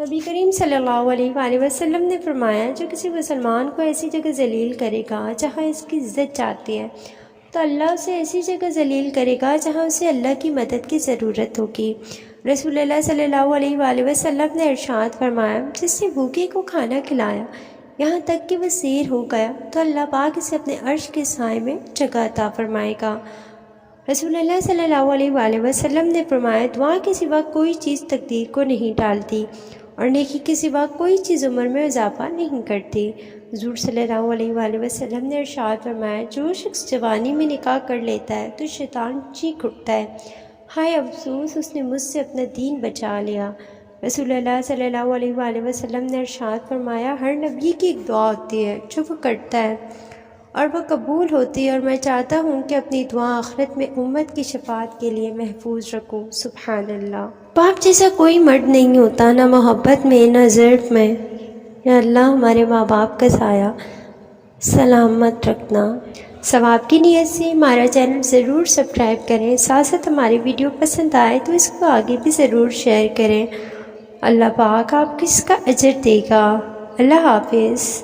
نبی کریم صلی اللہ علیہ وآلہ وسلم نے فرمایا جو کسی مسلمان کو ایسی جگہ ذلیل کرے گا جہاں اس کی عزت چاہتی ہے تو اللہ اسے ایسی جگہ ذلیل کرے گا جہاں اسے اللہ کی مدد کی ضرورت ہوگی۔ رسول اللہ صلی اللہ علیہ وآلہ وسلم نے ارشاد فرمایا جس نے بھوکے کو کھانا کھلایا یہاں تک کہ وہ سیر ہو گیا تو اللہ پاک اسے اپنے عرش کے سائے میں جگہ عطا فرمائے گا۔ رسول اللہ صلی اللہ علیہ وآلہ وسلم نے فرمایا دعا کے سوا کوئی چیز تقدیر کو نہیں ٹالتی اور نیکی کے سوا کوئی چیز عمر میں اضافہ نہیں کرتی۔ حضور صلی اللہ علیہ وآلہ وسلم نے ارشاد فرمایا جو شخص جوانی میں نکاح کر لیتا ہے تو شیطان چیخ اٹھتا ہے ہائے افسوس اس نے مجھ سے اپنا دین بچا لیا۔ رسول اللہ صلی اللہ علیہ وآلہ وسلم نے ارشاد فرمایا ہر نبی کی ایک دعا ہوتی ہے جو وہ کرتا ہے اور وہ قبول ہوتی ہے اور میں چاہتا ہوں کہ اپنی دعا آخرت میں امت کی شفاعت کے لیے محفوظ رکھوں۔ سبحان اللہ۔ باپ جیسا کوئی مرد نہیں ہوتا، نہ محبت میں نہ ضرف میں۔ یا اللہ ہمارے ماں باپ کا سایہ سلامت رکھنا۔ ثواب کی نیت سے ہمارا چینل ضرور سبسکرائب کریں، ساتھ ساتھ ہماری ویڈیو پسند آئے تو اس کو آگے بھی ضرور شیئر کریں۔ اللہ پاک آپ کو اس کا اجر دے گا۔ اللہ حافظ۔